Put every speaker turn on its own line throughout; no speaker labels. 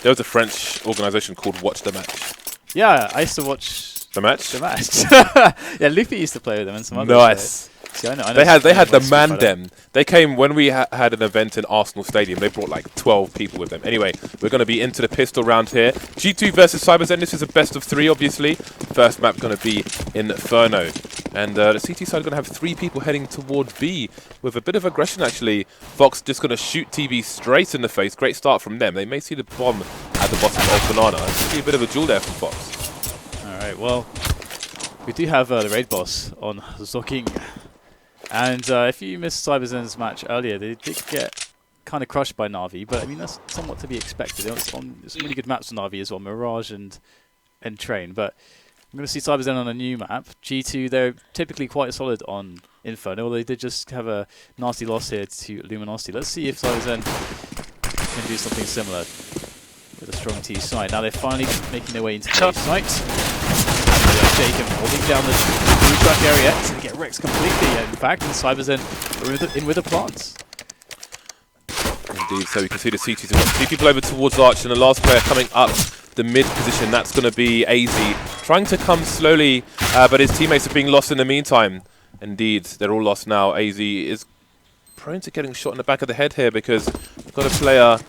There was a French organisation called Watch the Match.
Yeah, I used to watch
the match.
The match. Yeah, Luffy used to play with them and some others.
Nice.
See, I know
they had the Mandem. They came when we had an event in Arsenal Stadium. They brought like 12 people with them. Anyway, we're going to be into the pistol round here. G2 versus CyberZen. This is a best of 3, obviously. First map going to be Inferno. And the CT side are going to have 3 people heading towards B with a bit of aggression, actually. Fox just going to shoot TV straight in the face. Great start from them. They may see the bomb at the bottom of Banana. See a bit of a duel there from Fox.
All right, well, we do have the raid boss on zhokiNg. And if you missed CyberZen's match earlier, they did get kind of crushed by Na'Vi, but I mean, that's somewhat to be expected. It's on some really good maps for Na'Vi as well, Mirage and Train. But I'm going to see CyberZen on a new map. G2, they're typically quite solid on Inferno, although they did just have a nasty loss here to Luminosity. Let's see if CyberZen can do something similar with a strong T side. Now they're finally making their way into the site. jkaem holding down the blue truck area to get wrecked completely. In fact, and CyberZen are in with the plants.
Indeed, so we can see the CTs have got 2 people over towards Arch, and the last player coming up the mid position. That's going to be aizy, trying to come slowly, but his teammates are being lost in the meantime. Indeed, they're all lost now. aizy is prone to getting shot in the back of the head here because we've got a player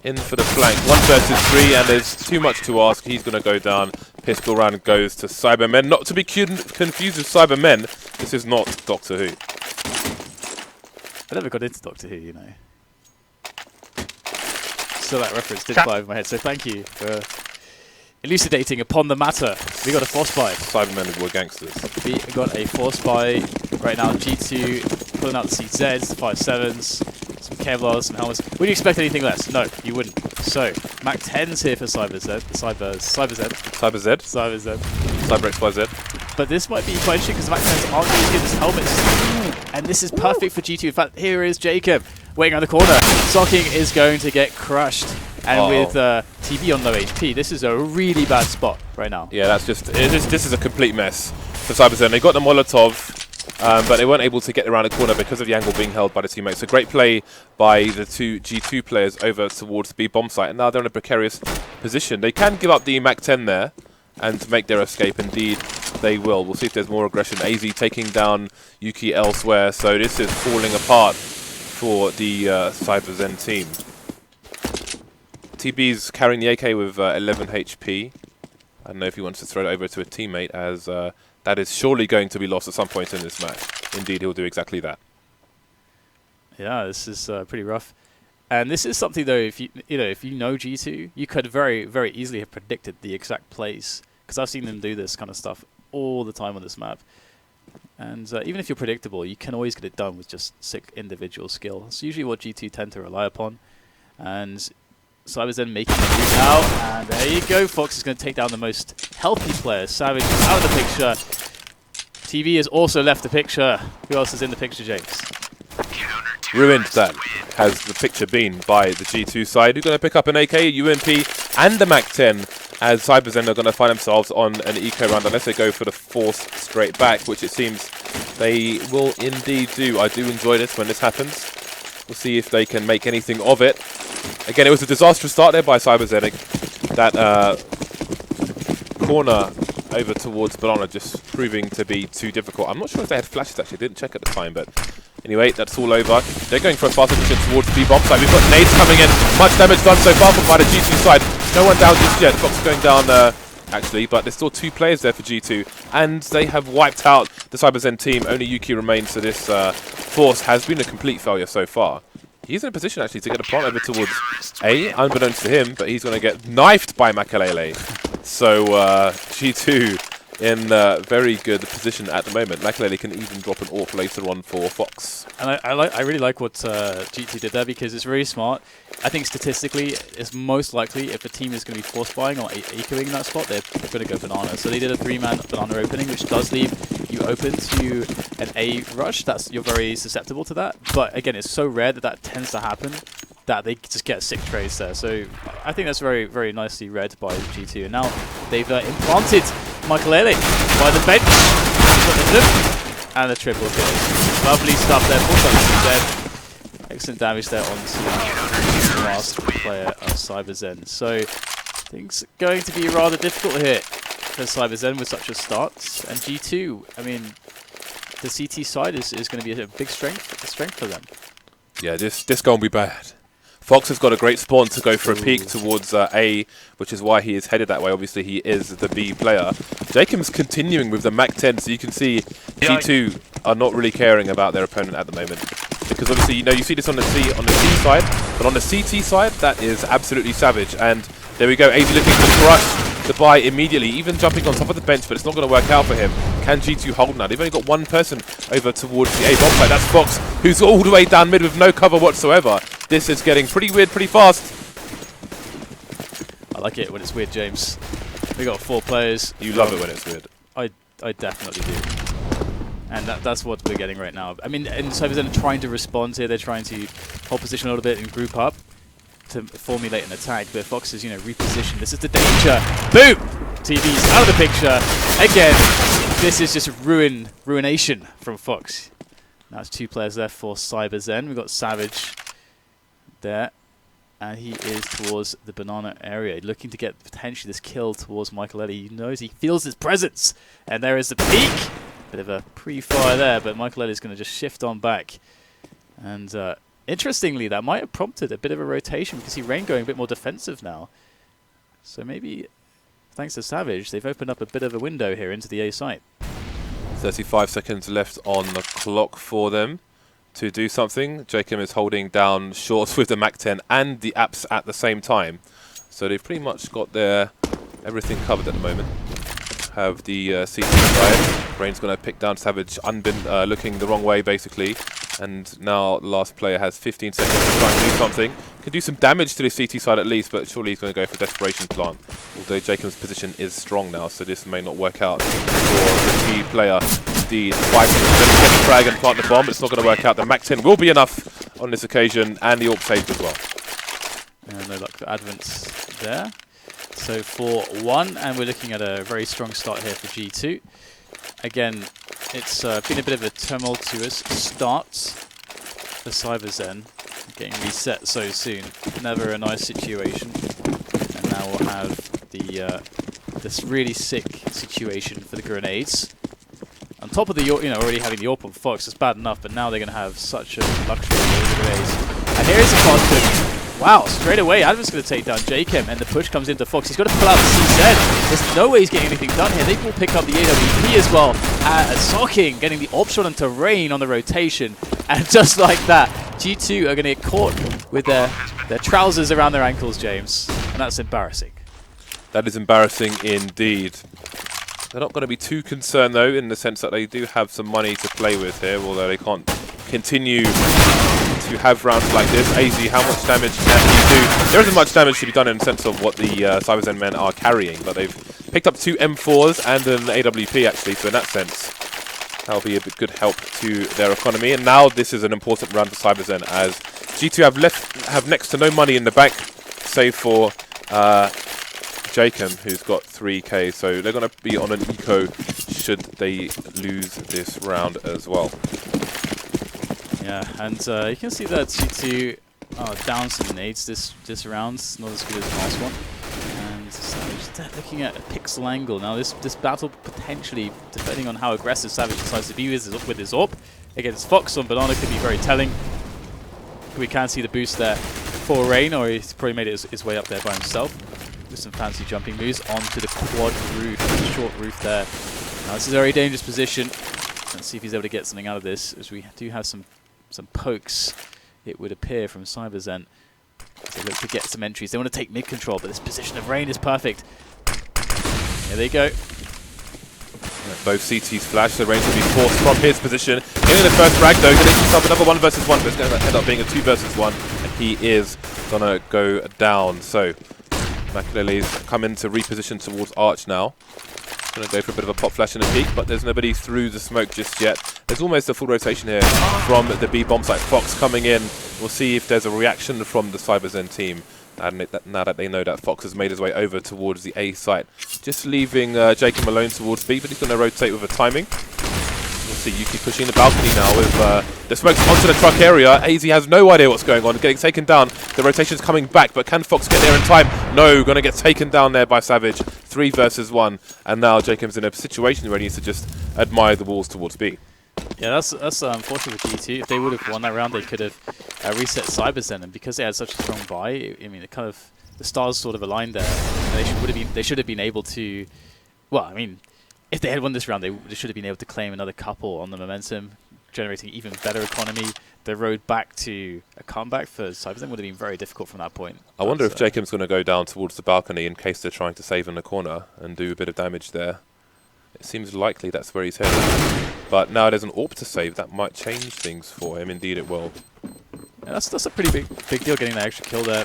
in for the flank. 1 versus 3, and there's too much to ask. He's going to go down. Pistol round goes to Cybermen. Not to be confused with Cybermen. This is not Doctor Who.
I never got into Doctor Who, you know. So that reference did fly over my head, so thank you for elucidating upon the matter. We got a force buy.
Cybermen were gangsters.
We got a force buy right now. G2 pulling out the CZs, the 5.7s, some Kevlars, some helmets. Would you expect anything less? No, you wouldn't. So, Mac 10's here for CyberZen. CyberZen.
Cyber XYZ.
But this might be quite interesting because the Mac 10's aren't going to give us helmets. And this is perfect for G2. In fact, here is jkaem waiting around the corner. zhokiNg is going to get crushed. And with TV on low HP, this is a really bad spot right now.
Yeah, that's just this is a complete mess for CyberZen. They got the Molotov, but they weren't able to get around the corner because of the angle being held by the teammates. So great play by the 2 G2 players over towards the B bomb site, and now they're in a precarious position. They can give up the Mac 10 there and make their escape. Indeed, they will. We'll see if there's more aggression. aizy taking down Yuki elsewhere, so this is falling apart for the CyberZen team. TB's carrying the AK with 11 HP. I don't know if he wants to throw it over to a teammate, as that is surely going to be lost at some point in this match. Indeed, he'll do exactly that.
Yeah, this is pretty rough. And this is something, though, if you know G2, you could very, very easily have predicted the exact plays, because I've seen them do this kind of stuff all the time on this map. And even if you're predictable, you can always get it done with just sick individual skill. It's usually what G2 tend to rely upon. And CyberZen making the move now, and there you go. Fox is going to take down the most healthy player. Savage is out of the picture. TV has also left the picture. Who else is in the picture, James?
Ruined that has the picture been by the G2 side. Who's going to pick up an AK, UMP, and the Mac 10, as CyberZen are going to find themselves on an eco round unless they go for the force straight back, which it seems they will indeed do. I do enjoy this when this happens. We'll see if they can make anything of it. Again, it was a disastrous start there by CyberZen. That corner over towards Banana just proving to be too difficult. I'm not sure if they had flashes actually. I didn't check at the time, but anyway, that's all over. They're going for a fast mission towards the B-bomb side. We've got nades coming in. Much damage done so far by the G2 side. No one down just yet. Fox going down actually, but there's still 2 players there for G2, and they have wiped out the CyberZen team. Only Yuki remains, so this force has been a complete failure so far. He's in a position actually to get a plant over towards A, unbeknownst to him, but he's going to get knifed by Maikelele. So G2 in a very good position at the moment. Maikelele can even drop an AWP later on for Fox. And
I really like what G2 did there, because it's very smart. I think statistically, it's most likely if a team is going to be force buying or ecoing in that spot, they're going to go Banana. So they did a 3-man Banana opening, which does leave you open to an A rush. You're very susceptible to that. But again, it's so rare that tends to happen that they just get sick trades there. So I think that's very, very nicely read by G2. And now they've implanted Maikelele by the bench. And the triple kill. Lovely stuff there. Dead. Excellent damage there on last player of CyberZen. So things are going to be rather difficult here for CyberZen with such a start. And G2, I mean, the CT side is going to be a big strength for them.
Yeah, this going to be bad. Fox has got a great spawn to go for a peek towards A, which is why he is headed that way. Obviously, he is the B player. jkaem's continuing with the Mac-10, so you can see G2 are not really caring about their opponent at the moment. Because obviously, you know, you see this on the C side, but on the CT side, that is absolutely savage. And there we go, aizy looking to crush the buy immediately, even jumping on top of the bench, but it's not going to work out for him. Can G2 hold now? They've only got one person over towards the A bomb site. That's Fox, who's all the way down mid with no cover whatsoever. This is getting pretty weird pretty fast.
I like it when it's weird, James. We got 4 players.
You love it when it's weird.
I definitely do. And that's what we're getting right now. I mean, and CyberZen are trying to respond here. They're trying to hold position a little bit and group up to formulate an attack. But Fox is, you know, repositioned. This is the danger. Boom! TV's out of the picture. Again, this is just ruination from Fox. Now it's 2 players left for CyberZen. We've got Savage there. And he is towards the banana area, looking to get potentially this kill towards Maikelele. He knows, he feels his presence. And there is the peek. Bit of a pre-fire there, but Maikelele is going to just shift on back. And interestingly, that might have prompted a bit of a rotation because Rain going a bit more defensive now. So maybe, thanks to Savage, they've opened up a bit of a window here into the A site.
35 seconds left on the clock for them to do something. jkaem is holding down shorts with the Mac-10 and the apps at the same time. So they've pretty much got their everything covered at the moment. Have the CT side. Rain's going to pick down Savage, looking the wrong way basically. And now the last player has 15 seconds to try and do something. Can do some damage to the CT side at least, but surely he's going to go for Desperation Plant. Although jkaem's position is strong now, so this may not work out for the key player. The fight is going to get the frag and plant the bomb, but it's not going to work out. The Mac-10 will be enough on this occasion, and the AWP saved as well.
No luck for Advent there. So 4-1, and we're looking at a very strong start here for G2. Again, it's been a bit of a tumultuous start for CyberZen, getting reset so soon. Never a nice situation. And now we'll have the this really sick situation for the grenades. On top of the already having the AWP on Fox, it's bad enough, but now they're going to have such a luxury of the grenades. And here is a fast push. Wow, straight away, Advent's going to take down jkaem, and the push comes into Fox. He's got to pull out the CZ. There's no way he's getting anything done here. They will pick up the AWP as well. zhokiNg getting the AWP shot onto Rain on the rotation. And just like that, G2 are going to get caught with their trousers around their ankles, James. And that's embarrassing.
That is embarrassing indeed. They're not going to be too concerned, though, in the sense that they do have some money to play with here, although they can't continue to have rounds like this. aizy, how much damage can he do? There isn't much damage to be done in the sense of what the CyberZen men are carrying, but they've picked up 2 M4s and an AWP, actually, so in that sense, that'll be a good help to their economy. And now this is an important round for CyberZen, as G2 have next to no money in the bank, save for jkaem, who's got 3k, so they're going to be on an eco should they lose this round as well.
Yeah, and you can see that G2 are down some nades this round, not as good as the last one. And Savage, they're looking at a pixel angle. Now this battle potentially, depending on how aggressive Savage decides to be with his AWP against Fox on Banana, could be very telling. We can see the boost there for Rain, or he's probably made it his way up there by himself. With some fancy jumping moves onto the quad roof, short roof there. Now this is a very dangerous position. Let's see if he's able to get something out of this, as we do have some pokes, it would appear, from CyberZen. They look to get some entries. They want to take mid control, but this position of Rain is perfect. Here they go.
Both CTs flash, so Rain will be forced from his position. Getting the first frag though, getting himself another 1 versus 1, but it's going to end up being a 2 versus 1, and he is going to go down. So Maikelele's come in to reposition towards Arch now. Going to go for a bit of a pop flash and a peek, but there's nobody through the smoke just yet. There's almost a full rotation here from the B bomb site. Fox coming in. We'll see if there's a reaction from the CyberZen team now that they know that Fox has made his way over towards the A site. Just leaving jkaem alone towards B, but he's going to rotate with a timing. We'll see Yuki pushing the balcony now with the smokes onto the truck area. aizy has no idea what's going on, getting taken down. The rotation's coming back, but can Fox get there in time? No, going to get taken down there by Savage. 3 versus 1, and now jkaem's in a situation where he needs to just admire the walls towards B.
Yeah, that's unfortunate for G2. If they would have won that round, they could have reset CyberZen, and because they had such a strong buy, I mean, it kind of the stars sort of aligned there. And they should have been able to. Well, I mean, if they had won this round, they should have been able to claim another couple on the momentum, generating even better economy. The road back to a comeback for CyberZen would have been very difficult from that point.
I wonder if jkaem's going to go down towards the balcony in case they're trying to save in the corner and do a bit of damage there. It seems likely that's where he's headed. But now there's an AWP to save. That might change things for him. Indeed it will.
Yeah, that's a pretty big deal, getting that extra kill there.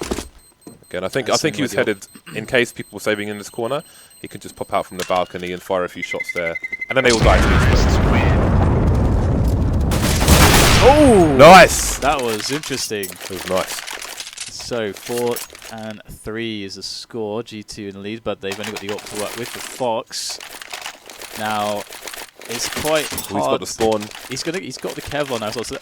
Again, I think he was headed, in case people were saving in this corner, he could just pop out from the balcony and fire a few shots there. And then they all die to these.
Oh!
Nice!
That was interesting.
It was nice.
So 4 and 3 is the score. G2 in the lead, but they've only got the AWP to work with for Fox. Now, it's quite hard.
He's got the spawn.
He's got the Kevlar now as well. So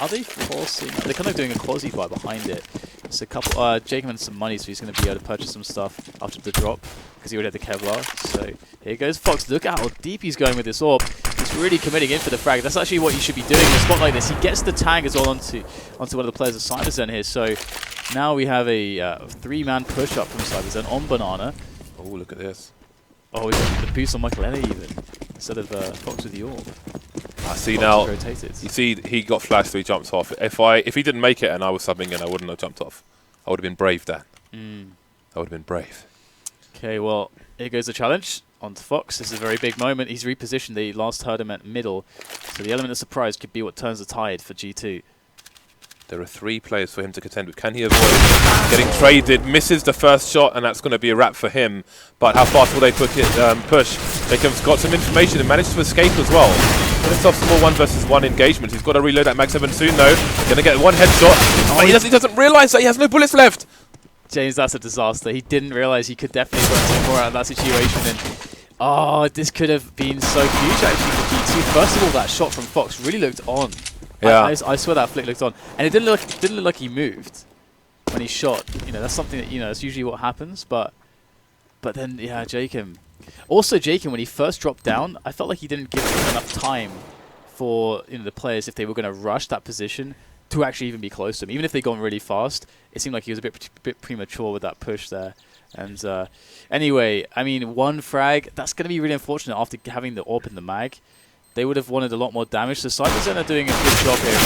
are they forcing? They're kind of doing a quasi-buy behind it. It's a couple. jkaem has some money, so he's going to be able to purchase some stuff after the drop because he already had the Kevlar. So here goes Fox. Look at how deep he's going with this AWP. He's really committing in for the frag. That's actually what you should be doing in a spot like this. He gets the tag as well onto one of the players of CyberZen here. So now we have a 3-man push up from CyberZen on Banana.
Oh, look at this.
Oh, he's got the boost on Maikelele even instead of Fox with the AWP.
I see now.
Rotated.
You see, he got flashed, so he jumps off. If he didn't make it and I was subbing in, I wouldn't have jumped off. I would have been brave, Dan. I would have been brave.
Okay, well, here goes the challenge on to Fox. This is a very big moment. He's repositioned. They last heard him at middle, so the element of surprise could be what turns the tide for G2.
There are 3 players for him to contend with. Can he avoid getting traded? Misses the first shot, and that's going to be a wrap for him. But how fast will they push? jkaem's got some information and managed to escape as well. But it's off small 1 versus 1 engagement. He's got to reload that Mag 7 soon, though. Going to get 1 headshot. But he doesn't realise that he has no bullets left.
James, that's a disaster. He didn't realise he could definitely get some more out of that situation. And oh, this could have been so huge actually for G2. First of all, that shot from Fox really looked on.
Yeah.
I swear that flick looked on, and it didn't look like he moved when he shot. You know, that's something that that's usually what happens. But then yeah, jkaem. Also, jkaem, when he first dropped down, I felt like he didn't give him enough time for the players, if they were going to rush that position, to actually even be close to him. Even if they'd gone really fast, it seemed like he was a bit premature with that push there. And anyway, I mean, 1 frag, that's going to be really unfortunate after having the AWP in the mag. They would have wanted a lot more damage. So CyberZen are doing a good job here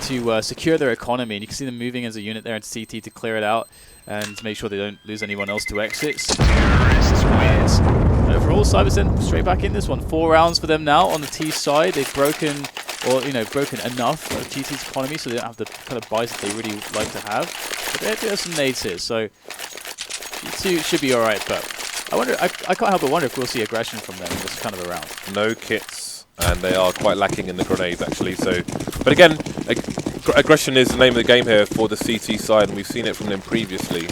to secure their economy. And you can see them moving as a unit there into CT to clear it out and make sure they don't lose anyone else to exits. And overall, CyberZen straight back in this one. 4 rounds for them now on the T side. They've broken enough of GT's economy, so they don't have the kind of buys that they really like to have. But they do have some nades here, so G2 should be alright. But I wonder, I can't help but wonder if we'll see aggression from them in this kind of a round.
No kits, and they are quite lacking in the grenades actually. So, but again, aggression is the name of the game here for the CT side, and we've seen it from them previously.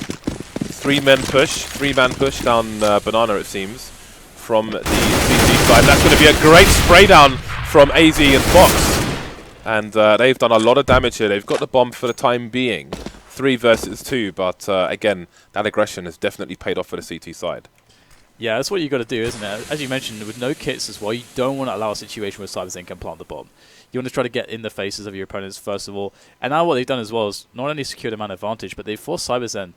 3-man push down Banana, it seems, from the CT side. That's going to be a great spray down from aizy and Fox, and they've done a lot of damage here. They've got the bomb for the time being. 3 versus 2, but again, that aggression has definitely paid off for the CT side.
Yeah, that's what you got to do, isn't it? As you mentioned, with no kits as well, you don't want to allow a situation where CyberZen can plant the bomb. You want to try to get in the faces of your opponents first of all. And now what they've done as well is not only secured a man advantage, but they've forced CyberZen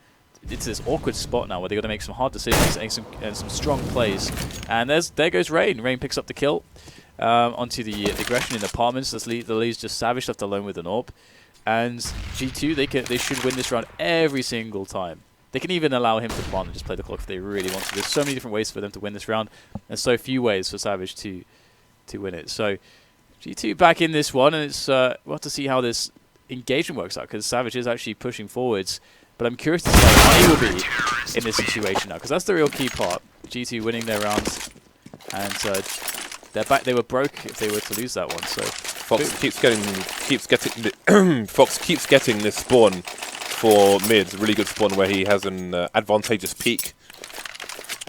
into this awkward spot now where they've got to make some hard decisions and some strong plays. And there goes Rain. Rain picks up the kill onto the aggression in the apartments. The lead's just Savage left alone with an AWP. And G2, they should win this round every single time. They can even allow him to plant and just play the clock if they really want to. There's so many different ways for them to win this round, and so few ways for Savage to win it. So G2 back in this one, and it's we'll have to see how this engagement works out, because Savage is actually pushing forwards. But I'm curious to see how he will be in this situation now, because that's the real key part. G2 winning their rounds, and they're back. They were broke if they were to lose that one. So
Fox keeps getting this spawn for mid. Really good spawn where he has an advantageous peak.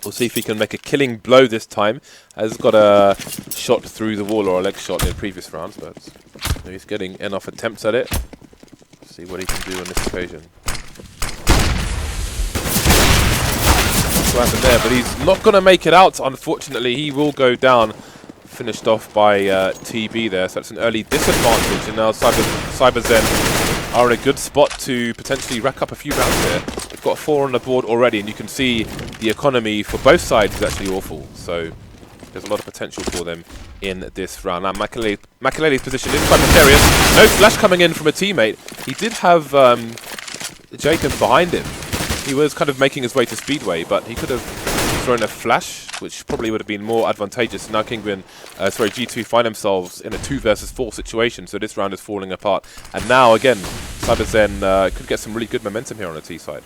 We'll see if he can make a killing blow this time. Has got a shot through the wall or a leg shot in previous rounds, but he's getting enough attempts at it. See what he can do on this occasion. What happened there, but he's not going to make it out, unfortunately. He will go down, finished off by TB there, so that's an early disadvantage, and now CyberZen are in a good spot to potentially rack up a few rounds here. They've got 4 on the board already, and you can see the economy for both sides is actually awful, so there's a lot of potential for them in this round. Now Maikelele's position is quite precarious. No flash coming in from a teammate. He did have jkaem behind him. He was kind of making his way to Speedway, but he could have thrown a flash, which probably would have been more advantageous. Now G2 find themselves in a 2 versus 4 situation, so this round is falling apart. And now, again, CyberZen could get some really good momentum here on the T side.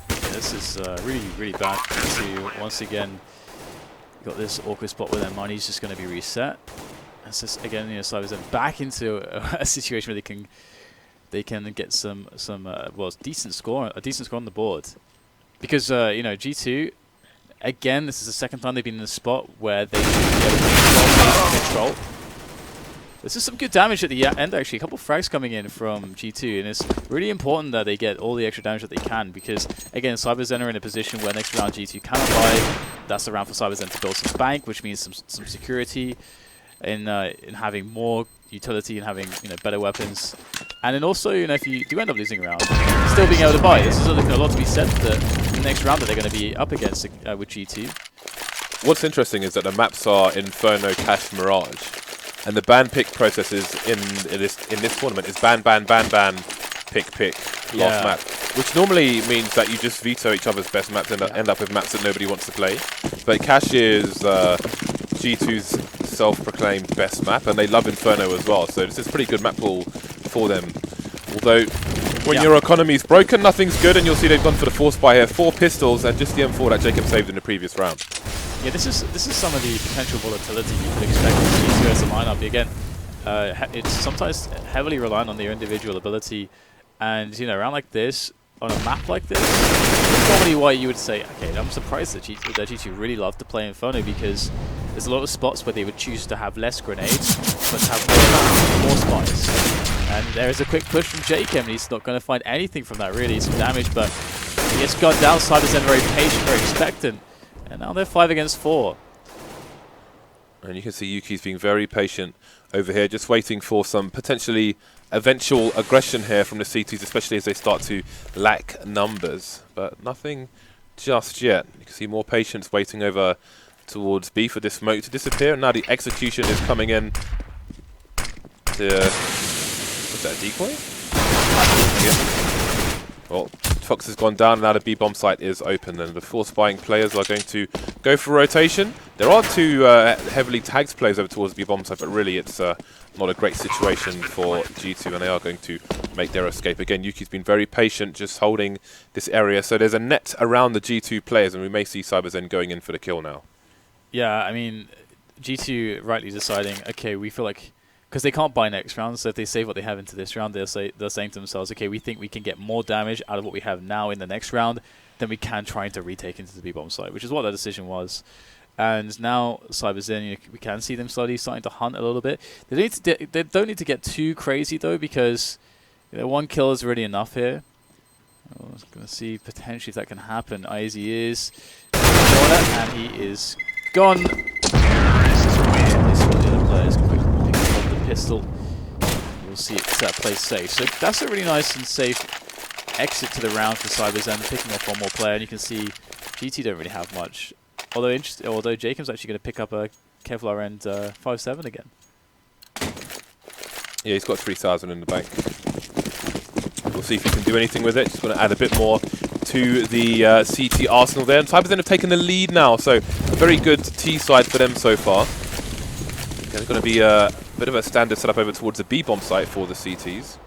Yeah, this is really, really bad to once again got this awkward spot where their money's just going to be reset. It's just, again, CyberZen back into a situation where they can get a decent score on the board, because G2, again, this is the second time they've been in a spot where they should be able to control. This is some good damage at the end, actually. A couple of frags coming in from G2, and it's really important that they get all the extra damage that they can, because, again, CyberZen are in a position where next round G2 cannot buy. That's the round for CyberZen to build some bank, which means some security in having more utility and having better weapons. And then also, if you do end up losing a round, still being able to buy. This is a lot to be said that the next round that they're going to be up against with G2.
What's interesting is that the maps are Inferno, Cache, Mirage, and the ban pick processes in this tournament is ban, pick, last map, which normally means that you just veto each other's best maps and end up with maps that nobody wants to play. But Cache is G2's self-proclaimed best map, and they love Inferno as well, so this is pretty good map pool for them. Although, when your economy's broken, nothing's good, and you'll see they've gone for the force buy here. 4 pistols and just the M4 that jkaem saved in the previous round.
Yeah, this is some of the potential volatility you could expect from G2 as a lineup. Again, it's sometimes heavily reliant on their individual ability, and around like this, on a map like this, that's normally why you would say, okay, I'm surprised that G2 really love to play Inferno, because there's a lot of spots where they would choose to have less grenades, but have more spies. And there is a quick push from jkaem, and he's not going to find anything from that, really. Some damage, but he gets gunned down. CyberZen very patient, very expectant. And now they're 5 against 4.
And you can see Yuki's being very patient over here, just waiting for some potentially eventual aggression here from the CTs, especially as they start to lack numbers. But nothing just yet. You can see more patience waiting over towards B for this smoke to disappear. And now the execution is coming in to... Was that a decoy? Yeah. Well, Fox has gone down, and now the B bomb site is open, and the 4 spying players are going to go for rotation. There are 2 heavily tagged players over towards the B bomb site, but really it's not a great situation for G2, and they are going to make their escape. Again, Yuki's been very patient, just holding this area, so there's a net around the G2 players, and we may see CyberZen going in for the kill now.
Yeah, I mean, G2 rightly deciding, okay, we feel like, because they can't buy next round, so if they save what they have into this round, they're saying to themselves, okay, we think we can get more damage out of what we have now in the next round than we can trying to retake into the B-bomb site, which is what their decision was. And now CyberZen, we can see them slowly starting to hunt a little bit. They don't need to get too crazy though, because 1 kill is really enough here. I'm going to see potentially if that can happen. aizy is and he is gone. Pistol. We'll see it play safe. So that's a really nice and safe exit to the round for CyberZen, picking off 1 more player, and you can see GT don't really have much. Although jkaem's actually going to pick up a Kevlar and 5-7 again.
Yeah, he's got 3,000 in the bank. We'll see if he can do anything with it. Just going to add a bit more to the CT arsenal there. And CyberZen have taken the lead now, so a very good T side for them so far. There's going to be a bit of a standard setup over towards the B bomb site for the CTs.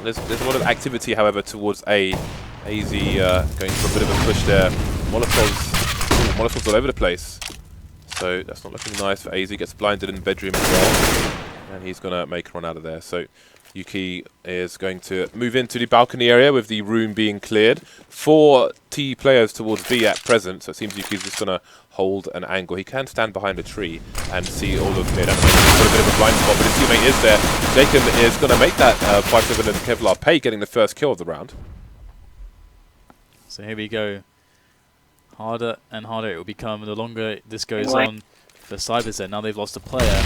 There's a lot of activity, however, towards A. aizy going for a bit of a push there. Molotovs all over the place. So that's not looking nice for aizy. Gets blinded in the bedroom as well. And he's going to make a run out of there. So Yuki is going to move into the balcony area with the room being cleared. 4 T players towards B at present, so it seems Yuki's just going to hold an angle. He can stand behind a tree and see all of mid. He's got a bit of a blind spot, but his teammate is there. jkaem is going to make that 5-7 and Kevlar pay, getting the first kill of the round.
So here we go. Harder and harder it will become the longer this goes on for CyberZen. Now they've lost a player.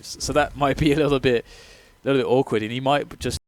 waves. So that might be a little bit awkward, and he might just.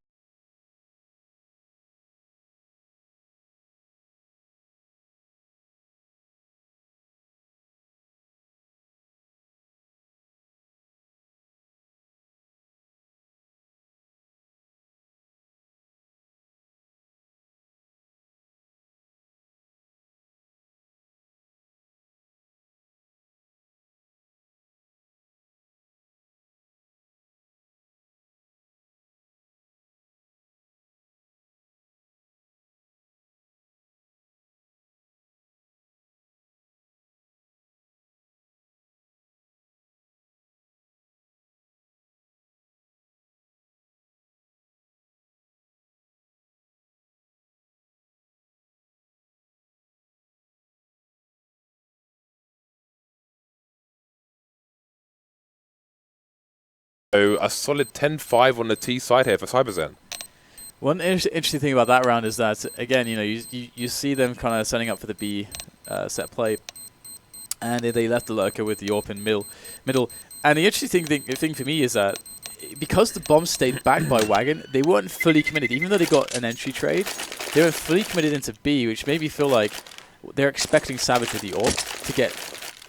So a solid 10-5 on the T side here for CyberZen.
One interesting thing about that round is that, again, you see them kind of setting up for the B set play, and they left the lurker with the AWP in middle. And the interesting thing for me is that because the bomb stayed back by Wagon, they weren't fully committed. Even though they got an entry trade, they weren't fully committed into B, which made me feel like they're expecting Savage with the AWP to get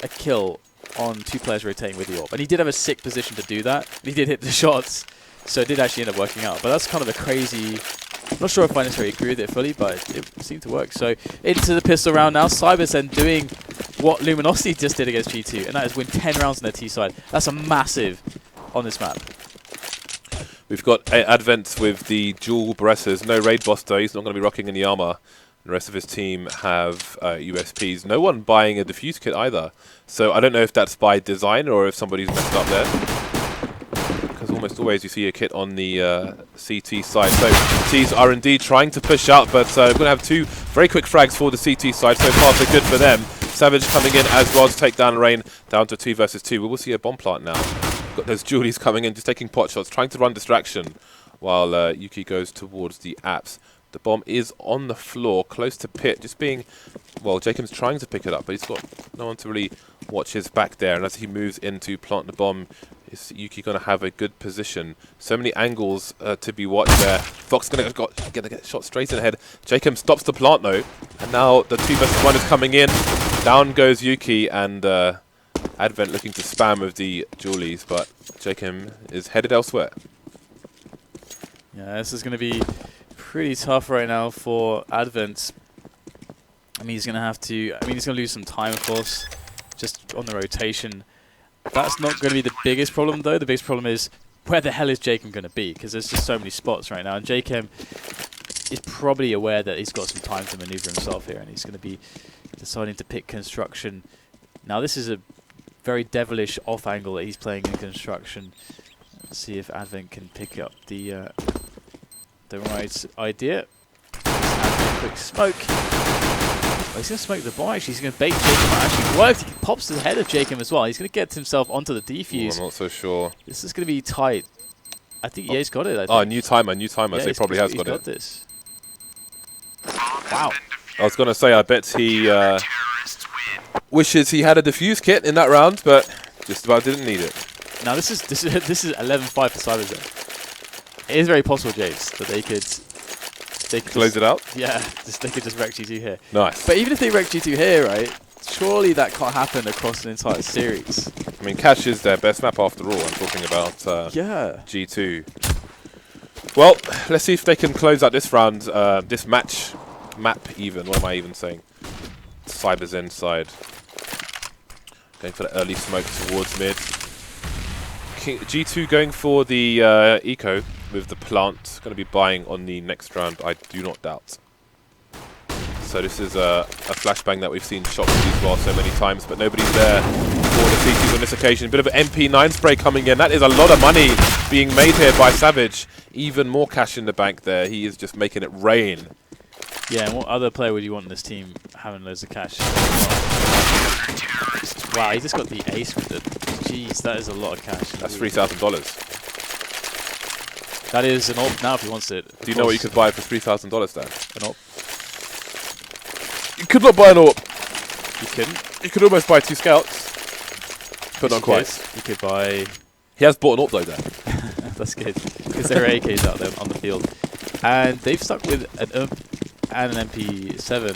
a kill on 2 players rotating with the AWP. And he did have a sick position to do that. He did hit the shots, so it did actually end up working out. But that's kind of a crazy... I'm not sure if I necessarily agree with it fully, but it seemed to work. So into the pistol round now. CyberZen doing what Luminosity just did against G2, and that is win 10 rounds on their T side. That's a massive on this map.
We've got Advent with the dual Beresses. No raid boss though, he's not going to be rocking any armor. The rest of his team have USPs. No one buying a defuse kit either. So I don't know if that's by design or if somebody's messed up there. Because almost always you see a kit on the CT side. So T's are indeed trying to push out, but we're going to have 2 very quick frags for the CT side. So far so good for them. Savage coming in as well to take down Rain, down to 2 versus 2. We will see a bomb plant now. Got those Julies coming in, just taking pot shots, trying to run distraction while Yuki goes towards the apps. The bomb is on the floor, close to pit, just being... Well, jkaem's trying to pick it up, but he's got no one to really watch his back there. And as he moves in to plant the bomb, is Yuki going to have a good position? So many angles to be watched there. Fox going to get shot straight in the head. jkaem stops the plant, though. And now the 2 versus 1 is coming in. Down goes Yuki, and Advent looking to spam with the Julies, but jkaem is headed elsewhere.
Yeah, this is going to be pretty tough right now for Advent. I mean, he's going to have to... I mean, he's going to lose some time, of course, just on the rotation. That's not going to be the biggest problem, though. The biggest problem is, where the hell is jkaem going to be? Because there's just so many spots right now. And jkaem is probably aware that he's got some time to maneuver himself here, and he's going to be deciding to pick construction. Now, this is a very devilish off angle that he's playing in construction. Let's see if Advent can pick up the right idea. Advent, quick smoke. Oh, he's going to smoke the bomb, actually. He's going to bait jkaem. Actually worked. He pops to the head of jkaem as well. He's going to get himself onto the defuse.
I'm not so sure.
This is going to be tight. I think he's got it. I think.
Oh, new timer. Yeah, so he probably has got it.
He's got this. Wow.
I was going to say, I bet he wishes he had a defuse kit in that round, but just about didn't need it.
Now this is 11-5 for CyberZen. It is very possible, James, that they could
close it out.
Yeah, they could just wreck G2 here.
Nice.
But even if they wreck G2 here, right? Surely that can't happen across an entire series.
I mean, Cash is their best map after all. I'm talking about G2. Well, let's see if they can close out this round, this map even. What am I even saying? CyberZen side. Going for the early smoke towards mid. G2 going for the eco with the plant. Going to be buying on the next round, I do not doubt. So this is a flashbang that we've seen shot with as well so many times, but nobody's there for the CTs on this occasion. Bit of an MP9 spray coming in. That is a lot of money being made here by Savage. Even more cash in the bank there. He is just making it rain.
Yeah, and what other player would you want in this team having loads of cash? Wow, he just got the ace with it. Jeez, that is a lot of cash.
That's $3,000.
That is an AWP now if he wants it.
Do you know what you could buy for $3,000, Dan?
An AWP.
You could not buy an AWP.
You couldn't?
You could almost buy 2 scouts. But not quite.
You could buy
He has bought an AWP though there.
That's good, because there are AKs out there on the field. And they've stuck with an UMP and an MP7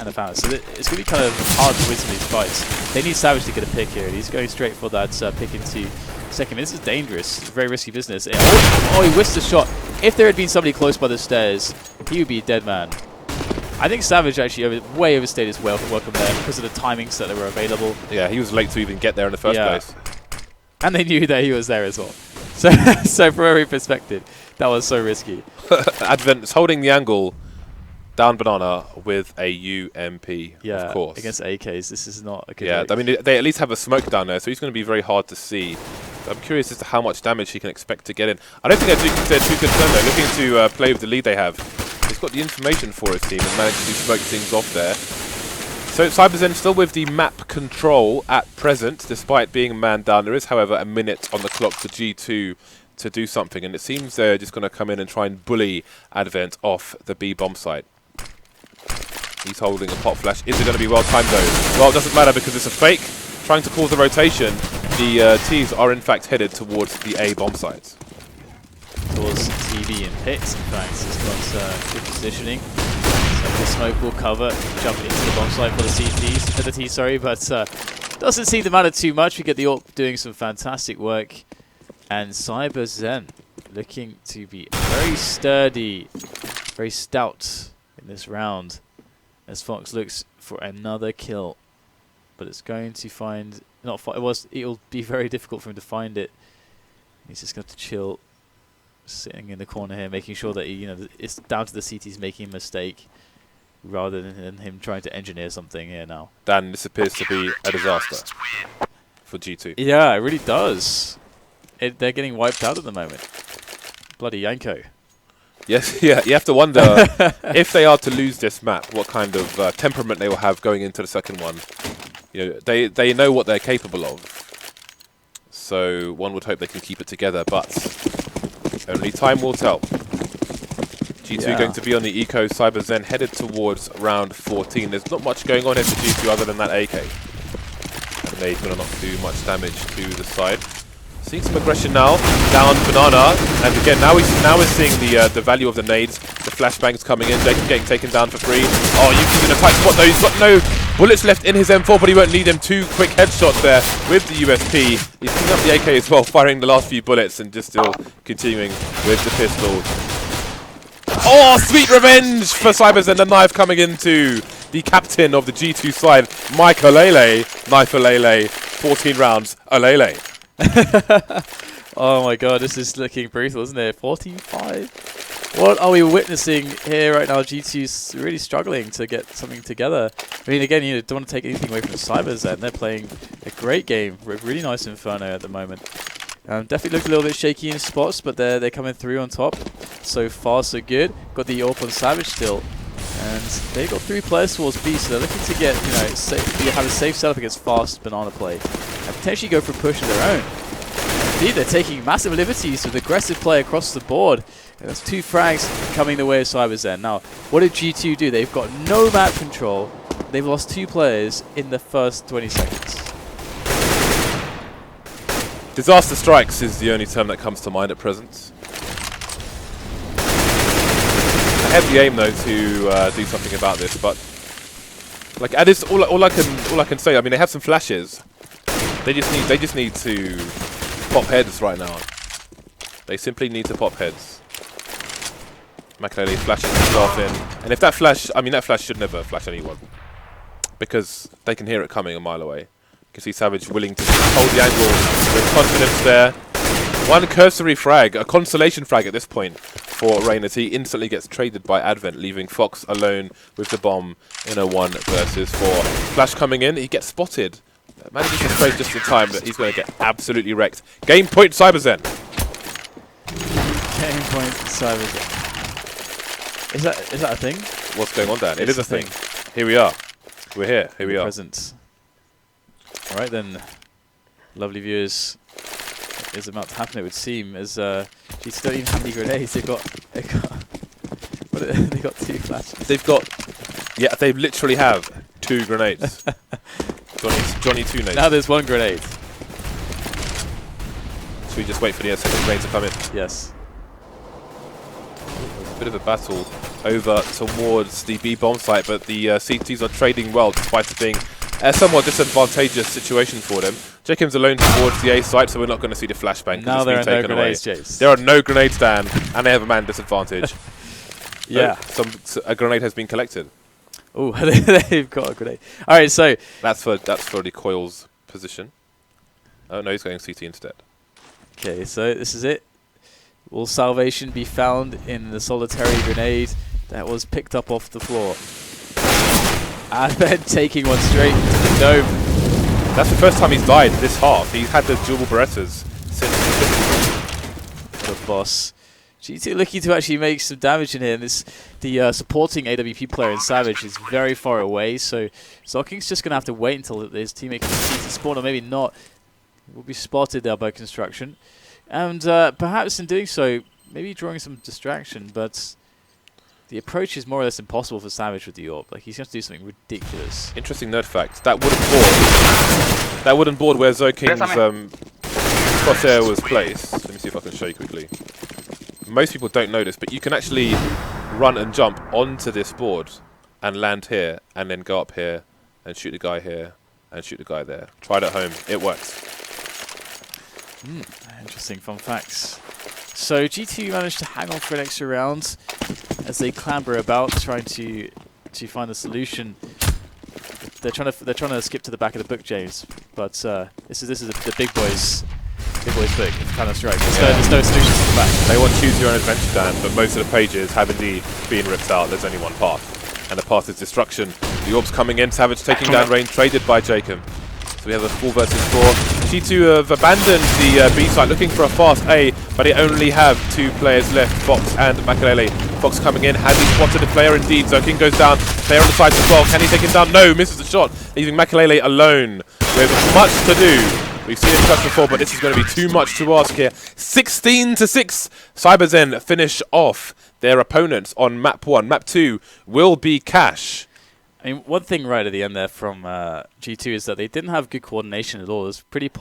and a Fountain. So it's going to be kind of hard to win some of these fights. They need Savage to get a pick here. And he's going straight for that pick into second. This is dangerous. It's very risky business. Oh, he whiffed the shot. If there had been somebody close by the stairs, he would be a dead man. I think Savage actually way overstayed his welcome there because of the timings that were available.
Yeah, he was late to even get there in the first place.
And they knew that he was there as well. So, so from every perspective, that was so risky.
Advent is holding the angle down banana with a UMP, of course.
Against AKs, this is not a good
I mean, they at least have a smoke down there, so he's going to be very hard to see. I'm curious as to how much damage he can expect to get in. I don't think they're too concerned, though, looking to play with the lead they have. He's got the information for his team and managed to smoke things off there. So CyberZen still with the map control at present, despite being a man down. There is, however, a minute on the clock for G2 to do something, and it seems they're just going to come in and try and bully Advent off the B bomb site. He's holding a pop flash. Is it going to be well timed though? Well, it doesn't matter because it's a fake. Trying to cause a rotation. The T's are in fact headed towards the A bomb site.
Towards TV and Pits, in fact, has got good positioning. So the smoke will cover, jump into the bomb site for the T, sorry, but doesn't seem to matter too much. We get the AWP doing some fantastic work. And CyberZen looking to be very sturdy, very stout in this round. As Fox looks for another kill. But it's going to find... It'll be very difficult for him to find it. He's just going to chill, sitting in the corner here, making sure that it's down to the CTs making a mistake, rather than him trying to engineer something here now.
Dan, this appears to be a disaster for G2.
Yeah, it really does. They're getting wiped out at the moment. Bloody Yanko.
Yes, yeah, you have to wonder if they are to lose this map, what kind of temperament they will have going into the second one. They know what they're capable of. So one would hope they can keep it together, but only time will tell. G2 going to be on the eco. CyberZen headed towards round 14. There's not much going on here for G2 other than that AK. And they're going to not do much damage to the side. Seeing some aggression now, down banana, and again now we're seeing the value of the nades. The flashbangs coming in, jkaem getting taken down for free. Oh, Yuki's in a tight spot though. He's got no bullets left in his M4, but he won't need him. 2 quick headshots there with the USP. He's picking up the AK as well, firing the last few bullets and just still continuing with the pistol. Oh, sweet revenge for CyberZen. The knife coming into the captain of the G2 side, Maikelele. Knife-a-lele, 14 rounds, a-lele.
Oh my god, this is looking brutal, isn't it? 14-5. What are we witnessing here right now? G2's really struggling to get something together. I mean, again, you don't want to take anything away from CyberZen. They're playing a great game, a really nice Inferno at the moment. Definitely look a little bit shaky in spots, but they're coming through on top. So far, so good. Got the AWP on Savage still. And they've got 3 players towards B, so they're looking to get, have a safe setup against fast banana play. And potentially go for a push of their own. Indeed, they're taking massive liberties with aggressive play across the board. And that's 2 frags coming the way of CyberZen. Now, what did G2 do? They've got no map control. They've lost 2 players in the first 20 seconds.
Disaster strikes is the only term that comes to mind at present. I have the aim though to do something about this, but like all I can say. I mean, they have some flashes. They just need to pop heads right now. They simply need to pop heads. Maikelele flashing himself in, and if that flash, that flash should never flash anyone because they can hear it coming a mile away. You can see Savage willing to hold the angle with confidence there. One cursory frag, a consolation frag at this point for Reina T, instantly gets traded by Advent, leaving Fox alone with the bomb in a 1 versus 4. Flash coming in, he gets spotted. Manages to trade just in time, but he's going to get absolutely wrecked. Game point CyberZen.
Game point CyberZen. Is that a thing?
What's going on, Dan? It is a thing. Here we are. We're here. Here we are.
Present. All right then, lovely viewers. What is about to happen? It would seem as G2 don't even have any grenades. They got 2 flashes.
They literally have 2 grenades. Johnny 2 nades.
Now there's 1 grenade.
2 we just wait for the second rain to come in.
Yes.
There's a bit of a battle over towards the B bomb site, but the CTs are trading well despite it being a somewhat disadvantageous situation for them. jkaem's alone towards the A site, so we're not going to see the flashbang.
Now there are no grenades, Jace.
There are no grenades, Dan, and they have a man disadvantage.
Yeah.
A grenade has been collected.
Oh, they've got a grenade. All right, so
That's for the coil's position. Oh no, he's going CT instead.
okay, so this is it. Will salvation be found in the solitary grenade that was picked up off the floor? And then taking one straight to the dome.
That's the first time he's died this half. He's had the dual Berettas since
The boss. G2 looking to actually make some damage in here. And the supporting AWP player in Savage is very far away, so zhokiNg's just going to have to wait until his teammate can see to spawn, or maybe not. He will be spotted there by construction. And perhaps in doing so, maybe drawing some distraction, but the approach is more or less impossible for Savage with the AWP. Like, he's going to do something ridiculous.
Interesting nerd fact. That wooden board where zhokiNg's crosshair was placed. Let me see if I can show you quickly. Most people don't know this, but you can actually run and jump onto this board and land here, and then go up here and shoot the guy here and shoot the guy there. Try it at home. It works.
Interesting fun facts. So G2 managed to hang on for an extra round as they clamber about, trying to find a solution. They're trying to skip to the back of the book, James. But this is the big boys book of Counter-Strike. There's no solutions to the back.
They want choose your own adventure, Dan, but most of the pages have indeed been ripped out. There's only one path, and the path is destruction. The orbs coming in. Savage taking down range, traded by jkaem. So we have a 4 versus 4. G2 have abandoned the B site, looking for a fast A, but they only have 2 players left, Fox and Maikelele. Fox coming in, has he spotted the player indeed? zhokiNg goes down, player on the side as well. Can he take him down? No, misses the shot, leaving Maikelele alone with much to do. We've seen him touch before, but this is going to be too much to ask here. 16-6, CyberZen finish off their opponents on map 1. Map 2 will be Cash.
I mean, one thing right at the end there from G2 is that they didn't have good coordination at all. It was pretty